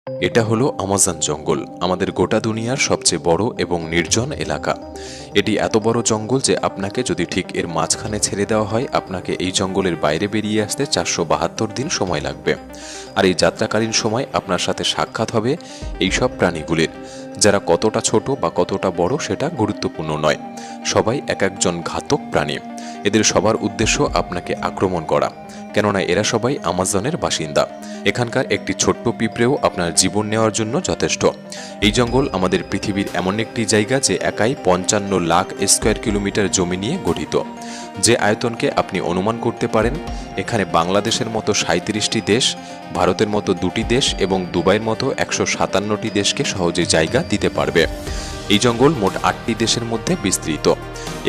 এটা হলো আমাজন জঙ্গল, আমাদের গোটা দুনিয়ার সবচেয়ে বড় এবং নির্জন এলাকা। এটি এত বড় জঙ্গল যে আপনাকে যদি ঠিক এর মাঝখানে ছেড়ে দেওয়া হয়, আপনাকে এই জঙ্গলের বাইরে বেরিয়ে আসতে 472 দিন সময় লাগবে। আর এই যাত্রাকালীন সময় আপনার সাথে সাক্ষাৎ হবে এই সব প্রাণীগুলির, যারা কতটা ছোট বা কতটা বড় সেটা গুরুত্বপূর্ণ নয়। সবাই এক একজন ঘাতক প্রাণী। এদের সবার উদ্দেশ্য আপনাকে আক্রমণ করা, কেননা এরা সবাই আমাজনের বাসিন্দা। এখানকার একটি ছোট্ট পিঁপড়েও আপনার জীবন নেওয়ার জন্য যথেষ্ট। এই জঙ্গল আমাদের পৃথিবীর এমন একটি জায়গা যে একাই 55 লাখ স্কোয়ার কিলোমিটার জমি নিয়ে গঠিত, যে আয়তনকে আপনি অনুমান করতে পারেন এখানে বাংলাদেশের মতো 37টি দেশ, ভারতের মতো 2টি দেশ এবং দুবাইয়ের মতো 157টি দেশকে সহজে জায়গা দিতে পারবে। এই জঙ্গল মোট 8টি দেশের মধ্যে বিস্তৃত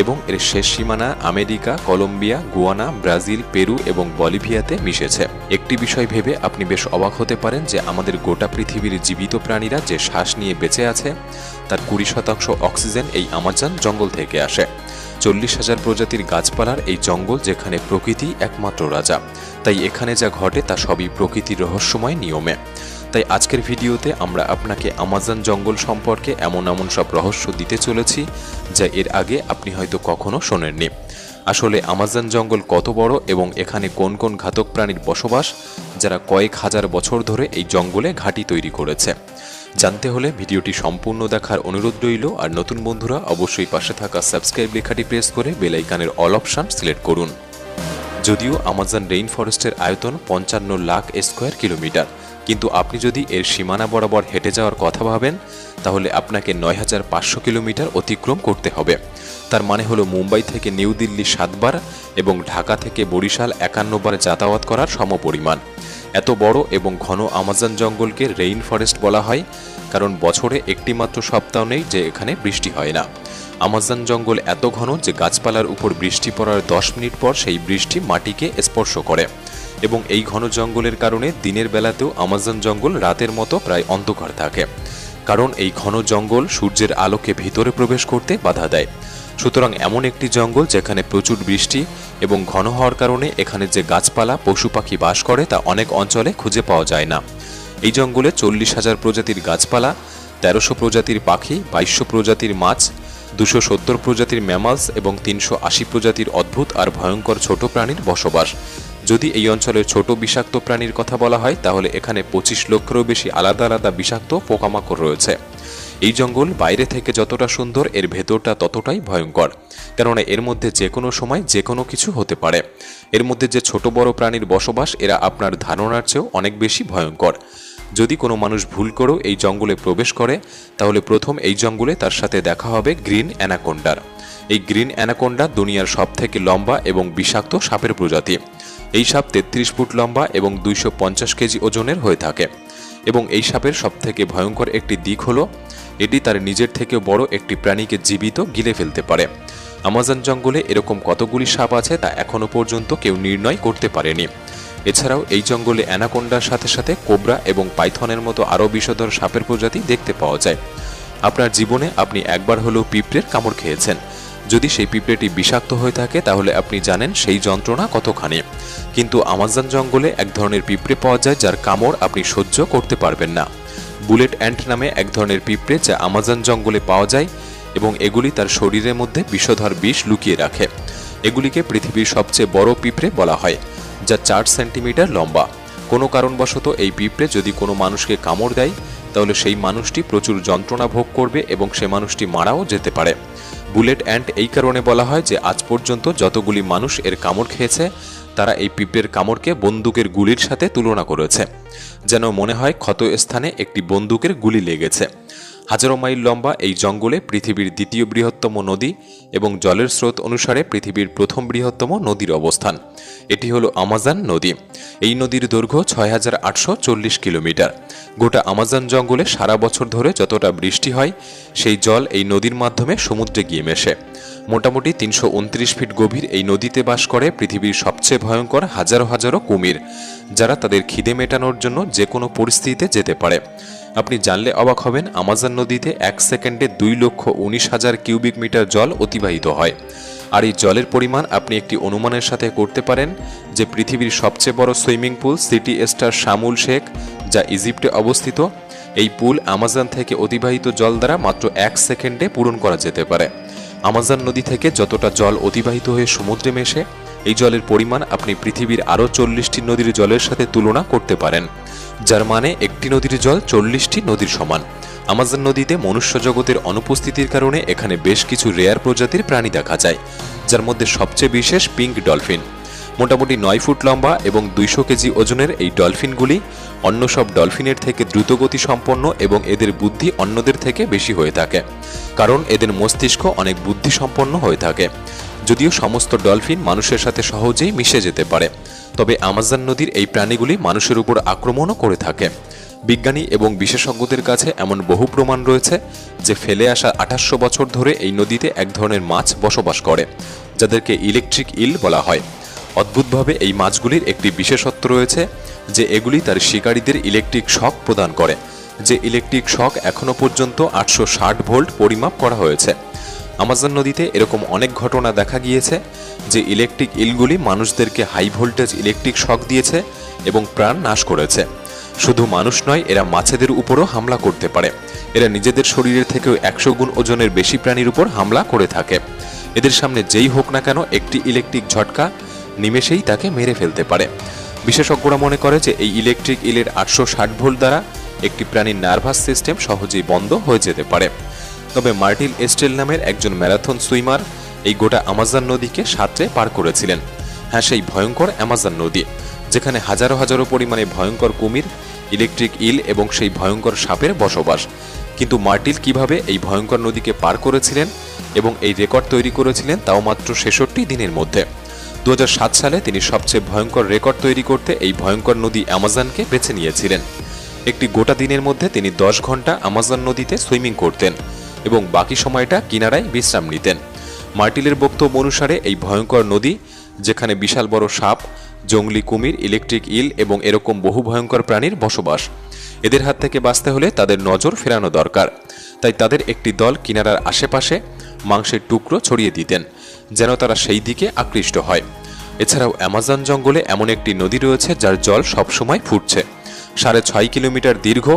এবং এর শেষ সীমানা America, Colombia, Guyana, Brazil, Peru এবং বলিভিয়াতে মিশেছে। একটি বিষয় ভেবে আপনি বেশ অবাক হতে পারেন যে আমাদের গোটা পৃথিবীর জীবিত প্রাণীরা যে শ্বাস নিয়ে বেঁচে আছে তার 20% অক্সিজেন এই আমাজন জঙ্গল থেকে আসে। 40,000 প্রজাতির গাছপালার এই জঙ্গল, যেখানে প্রকৃতি একমাত্র রাজা। তাই এখানে যা ঘটে তা সবই প্রকৃতির রহস্যময় নিয়মে। তাই আজকের ভিডিওতে আমরা আপনাকে আমাজন জঙ্গল সম্পর্কে এমন সব রহস্য দিতে চলেছি যা এর আগে আপনি হয়তো কখনো শোনেননি। আসলে আমাজন জঙ্গল কত বড় এবং এখানে কোন কোন ঘাতক প্রাণীর বসবাস, যারা কয়েক হাজার বছর ধরে এই জঙ্গলে ঘাঁটি তৈরি করেছে। জানতে হলে ভিডিওটি সম্পূর্ণ দেখার অনুরোধ রইল। আর নতুন বন্ধুরা অবশ্যই পাশে থাকা সাবস্ক্রাইব লেখাটি প্রেস করে বেল আইকনের অল অপশন সিলেক্ট করুন। যদিও আমাজন রেইন ফরেস্টের আয়তন 55 লাখ স্কোয়ার কিলোমিটার, কিন্তু আপনি যদি এর সীমানা বরাবর হেঁটে যাওয়ার কথা ভাবেন তাহলে আপনাকে 9,500 কিলোমিটার অতিক্রম করতে হবে। তার মানে হলো মুম্বাই থেকে নিউ দিল্লি 7 বার এবং ঢাকা থেকে বরিশাল 51 বার যাতায়াত করার সমপরিমাণ। এত বড় এবং ঘন আমাজন জঙ্গলকে রেইন ফরেস্ট বলা হয় কারণ বছরে একটি মাত্র সপ্তাহ নেই যে এখানে বৃষ্টি হয় না। আমাজন জঙ্গল এত ঘন যে গাছপালার উপর বৃষ্টি পড়ার 10 মিনিট পর সেই বৃষ্টি মাটিকে স্পর্শ করে। এবং এই ঘন জঙ্গলের কারণে দিনের বেলাতেও আমাজন জঙ্গল রাতের মতো প্রায় অন্ধকার থাকে, কারণ এই ঘন জঙ্গল সূর্যের আলোকে ভিতরে প্রবেশ করতে বাধা দেয়। সুতরাং এমন একটি জঙ্গল যেখানে প্রচুর বৃষ্টি এবং ঘন হওয়ার কারণে এখানে যে গাছপালা, পশু পাখি বাস করে তা অনেক অঞ্চলে খুঁজে পাওয়া যায় না। এই জঙ্গলে 40,000 প্রজাতির গাছপালা, 1300 প্রজাতির পাখি, 2200 প্রজাতির মাছ, 270 প্রজাতির ম্যামালস এবং 380 প্রজাতির অদ্ভুত আর ভয়ঙ্কর ছোট প্রাণীর বসবাস। যদি এই অঞ্চলের ছোট বিষাক্ত প্রাণীর কথা বলা হয় তাহলে এখানে 25 লক্ষেরও বেশি আলাদা আলাদা বিষাক্ত পোকামাকড় রয়েছে। এই জঙ্গল বাইরে থেকে যতটা সুন্দর, এর ভেতরটা ততটাই ভয়ঙ্কর, কেননা এর মধ্যে যে কোনো সময় যে কোনো কিছু হতে পারে। এর মধ্যে যে ছোট বড় প্রাণীর বসবাস, এরা আপনার ধারণার চেয়েও অনেক বেশি ভয়ঙ্কর। যদি কোনো মানুষ ভুল করেও এই জঙ্গলে প্রবেশ করে তাহলে প্রথম এই জঙ্গলে তার সাথে দেখা হবে গ্রিন অ্যানাকোন্ডার। এই গ্রিন অ্যানাকোন্ডা দুনিয়ার সবথেকে লম্বা এবং বিষাক্ত সাপের প্রজাতি। এই সাপ 33 ফুট লম্বা এবং 250 কেজি ওজনের হয়ে থাকে। এবং এই সাপের সবথেকে ভয়ঙ্কর একটি দিক হলো এটি তার নিজের থেকে বড় একটি প্রাণীকে জীবিত গিলে ফেলতে পারে। আমাজন জঙ্গলে এরকম কতগুলি সাপ আছে তা এখনো পর্যন্ত কেউ নির্ণয় করতে পারেনি। এছাড়াও এই জঙ্গলে অ্যানাকোন্ডার সাথে সাথে কোবরা এবং পাইথনের মতো আরও বিষধর সাপের প্রজাতি দেখতে পাওয়া যায়। আপনার জীবনে আপনি একবার হলেও পিঁপড়ের কামড় খেয়েছেন। যদি সেই পিঁপড়েটি বিষাক্ত হয়ে থাকে তাহলে আপনি জানেন সেই যন্ত্রণা কতখানি। কিন্তু আমাজন জঙ্গলে এক ধরনের পিঁপড়ে পাওয়া যায় যার কামড় আপনি সহ্য করতে পারবেন না। বুলেট অ্যান্ট নামে এক ধরনের পিঁপড়ে যা আমাজন জঙ্গলে পাওয়া যায় এবং এগুলি তার শরীরের মধ্যে বিষধর বিষ লুকিয়ে রাখে। এগুলিকে পৃথিবীর সবচেয়ে বড় পিঁপড়ে বলা হয়, যা 4 সেন্টিমিটার লম্বা। কোনো কারণবশত এই পিঁপড়ে যদি কোনো মানুষকে কামড় দেয় তাহলে সেই মানুষটি প্রচুর যন্ত্রণা ভোগ করবে এবং সে মানুষটি মারাও যেতে পারে। বুলেট অ্যান্ট এই কারণে বলা হয় যে আজ পর্যন্ত যতগুলি মানুষ এর কামড় খেয়েছে তারা এই পিঁপড়ের কামড়কে বন্দুকের গুলির সাথে তুলনা করেছে, যেন মনে হয় ক্ষত স্থানে একটি বন্দুকের গুলি লেগেছে। হাজারো মাইল লম্বা এই জঙ্গলে পৃথিবীর দ্বিতীয় বৃহত্তম নদী এবং জলের স্রোত অনুসারে পৃথিবীর প্রথম বৃহত্তম নদীর অবস্থান। এটি হলো আমাজন নদী। এই নদীর দৈর্ঘ্য 6,840 কিলোমিটার। গোটা আমাজন জঙ্গলে সারা বছর ধরে যতটা বৃষ্টি হয় সেই জল এই নদীর মাধ্যমে সমুদ্রে গিয়ে মেশে। মোটামুটি 329 ফিট গভীর এই নদীতে বাস করে পৃথিবীর সবচেয়ে ভয়ঙ্কর হাজারো হাজারো কুমির, যারা তাদের খিদে মেটানোর জন্য যে কোনো পরিস্থিতিতে যেতে পারে। আপনি জানলে অবাক হবেন, আমাজন নদীতে 1 সেকেন্ডে 2,19,000 কিউবিক মিটার জল অতিবাহিত হয়। আর এই জলের পরিমাণ আপনি একটি অনুমানের সাথে করতে পারেন যে পৃথিবীর সবচেয়ে বড় swimming pool city star শামুল Sheikh, যা ইজিপ্টে অবস্থিত। এই পুল আমাজন থেকে অতিবাহিত জল দ্বারা মাত্র 1 সেকেন্ডে পূরণ করা যেতে পারে। আমাজন নদী থেকে যতটা জল অতিবাহিত হয়ে সমুদ্রে মেশে, এই জলের পরিমাণ আপনি পৃথিবীর আরও 40টি নদীর জলের সাথে তুলনা করতে পারেন, যার মানে একটি নদীর জল 40টি নদীর সমান। আমাজন নদীতে মনুষ্য জগতের অনুপস্থিতির কারণে এখানে বেশ কিছু রেয়ার প্রজাতির প্রাণী দেখা যায়, যার মধ্যে সবচেয়ে বিশেষ পিঙ্ক ডলফিন। মোটামুটি 9 ফুট লম্বা এবং 200 কেজি ওজনের এই ডলফিনগুলি অন্য সব ডলফিনের থেকে দ্রুতগতি সম্পন্ন এবং এদের বুদ্ধি অন্যদের থেকে বেশি হয়ে থাকে, কারণ এদের মস্তিষ্ক অনেক বুদ্ধিসম্পন্ন হয়ে থাকে। যদিও সমস্ত ডলফিন মানুষের সাথে সহজেই মিশে যেতে পারে, তবে আমাজন নদীর এই প্রাণীগুলি মানুষের উপর আক্রমণও করে থাকে। বিজ্ঞানী এবং বিশেষজ্ঞদের কাছে এমন বহু প্রমাণ রয়েছে যে ফেলে আসা 2800 বছর ধরে এই নদীতে এক ধরনের মাছ বসবাস করে, যাদেরকে ইলেকট্রিক ইল বলা হয়। অদ্ভুতভাবে এই মাছগুলির একটি বিশেষত্ব রয়েছে যে এগুলি তার শিকারীদের ইলেকট্রিক শক প্রদান করে, যে ইলেকট্রিক শক এখনও পর্যন্ত 860 ভোল্ট পরিমাপ করা হয়েছে। আমাজন নদীতে এরকম অনেক ঘটনা দেখা গিয়েছে যে ইলেকট্রিক ইলগুলি মানুষদেরকে হাই ভোল্টেজ ইলেকট্রিক শক দিয়েছে এবং প্রাণ নাশ করেছে। শুধু মানুষ নয়, এরা মাছেদের উপরও হামলা করতে পারে। এরা নিজেদের শরীরের থেকেও 100 গুণ ওজনের বেশি প্রাণীর উপর হামলা করে থাকে। এদের সামনে যেই হোক না কেন একটি ইলেকট্রিক ঝটকা নিমেষেই তাকে মেরে ফেলতে পারে। বিশেষজ্ঞরা মনে করে যে এই ইলেকট্রিক ইলের 860 ভোল্ট দ্বারা একটি প্রাণীর নার্ভাস সিস্টেম সহজেই বন্ধ হয়ে যেতে পারে। তবে মার্টিল এস্টেল নামের একজন ম্যারাথন সুইমার এই গোটা আমাজন নদীকে সাঁতরে পার করেছিলেন। হ্যাঁ, সেই ভয়ঙ্কর আমাজন নদী, যেখানে হাজারো হাজারো পরিমাণে ভয়ঙ্কর কুমির, ইলেকট্রিক ইল এবং সেই ভয়ঙ্কর সাপের বসবাস। কিন্তু মার্টিল কিভাবে এই ভয়ঙ্কর নদীকে পার করেছিলেন এবং এই রেকর্ড তৈরি করেছিলেন তাও মাত্র 66 দিনের মধ্যে। 2007 সালে তিনি সবচেয়ে ভয়ঙ্কর রেকর্ড তৈরি করতে এই ভয়ঙ্কর নদী আমাজনকে বেছে নিয়েছিলেন। একটি গোটা দিনের মধ্যে তিনি 10 ঘন্টা আমাজন নদীতে সুইমিং করতেন এবং বাকি সময়টা কিনারায় বিশ্রাম নিতেন। মার্টিলের বক্তব্য অনুসারে এই ভয়ঙ্কর নদী, যেখানে বিশাল বড় সাপ, জঙ্গলি কুমির, ইলেকট্রিক ইল এবং এরকম বহু ভয়ঙ্কর প্রাণীর বসবাস, এদের হাত থেকে বাঁচতে হলে তাদের নজর ফেরানো দরকার। তাই তাদের একটি দল কিনারার আশেপাশে মাংসের টুকরো ছড়িয়ে দিতেন, যেন তারা সেই দিকে আকৃষ্ট হয়। এছাড়াও অ্যামাজন জঙ্গলে এমন একটি নদী রয়েছে যার জল সবসময় ফুটছে। 6.5 কিলোমিটার দীর্ঘ,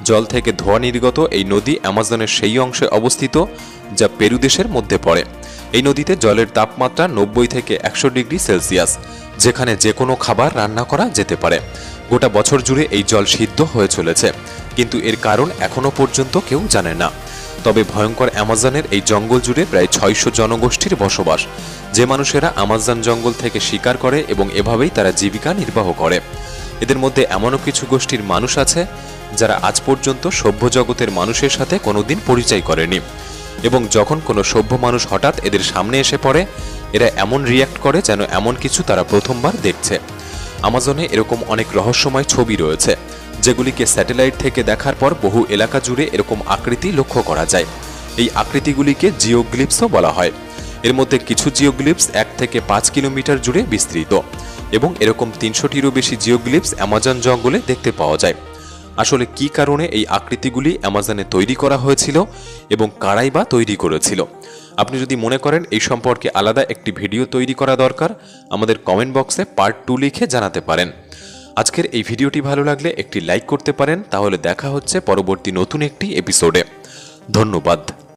জল থেকে ধোঁয়া নির্গত এই নদী অ্যামাজনের সেই অংশে অবস্থিত যা পেরু দেশের মধ্যে পড়ে। এই নদীতে জলের তাপমাত্রা 90 থেকে 100 ডিগ্রি সেলসিয়াস, যেখানে যে কোনো খাবার রান্না করা যেতে পারে। গোটা বছর জুড়ে এই জল সিদ্ধ হয়ে চলেছে, কিন্তু এর কারণ এখনও পর্যন্ত কেউ জানে না। তবে ভয়ঙ্কর অ্যামাজনের এই জঙ্গল জুড়ে প্রায় 600 জনগোষ্ঠীর বসবাস, যে মানুষেরা আমাজন জঙ্গল থেকে শিকার করে এবং এভাবেই তারা জীবিকা নির্বাহ করে। এদের মধ্যে এমনও কিছু গোষ্ঠীর মানুষ আছে যারা আজ পর্যন্ত সভ্য জগতের মানুষের সাথে কোনোদিন পরিচয় করেনি, এবং যখন কোনো সভ্য মানুষ হঠাৎ এদের সামনে এসে পড়ে, এরা এমন রিয়্যাক্ট করে যেন এমন কিছু তারা প্রথমবার দেখছে। আমাজনে এরকম অনেক রহস্যময় ছবি রয়েছে, যেগুলিকে স্যাটেলাইট থেকে দেখার পর বহু এলাকা জুড়ে এরকম আকৃতি লক্ষ্য করা যায়। এই আকৃতিগুলিকে জিওগ্লিপসও বলা হয়। এর মধ্যে কিছু জিওগ্লিপস 1 থেকে 5 কিলোমিটার জুড়ে বিস্তৃত, এবং এরকম 300টিরও বেশি জিওগ্লিপস অ্যামাজন জঙ্গলে দেখতে পাওয়া যায়। আসলে কি কারণে এই আকৃতিগুলি অ্যামাজনে তৈরি করা হয়েছিল এবং কারাই বা তৈরি করেছিল? আপনি যদি মনে করেন এই সম্পর্কে আলাদা একটি ভিডিও তৈরি করা দরকার, আমাদের কমেন্ট বক্সে পার্ট 2 লিখে জানাতে পারেন। আজকের এই ভিডিওটি ভালো লাগলে একটি লাইক করতে পারেন। তাহলে দেখা হচ্ছে পরবর্তী নতুন একটি এপিসোডে। ধন্যবাদ।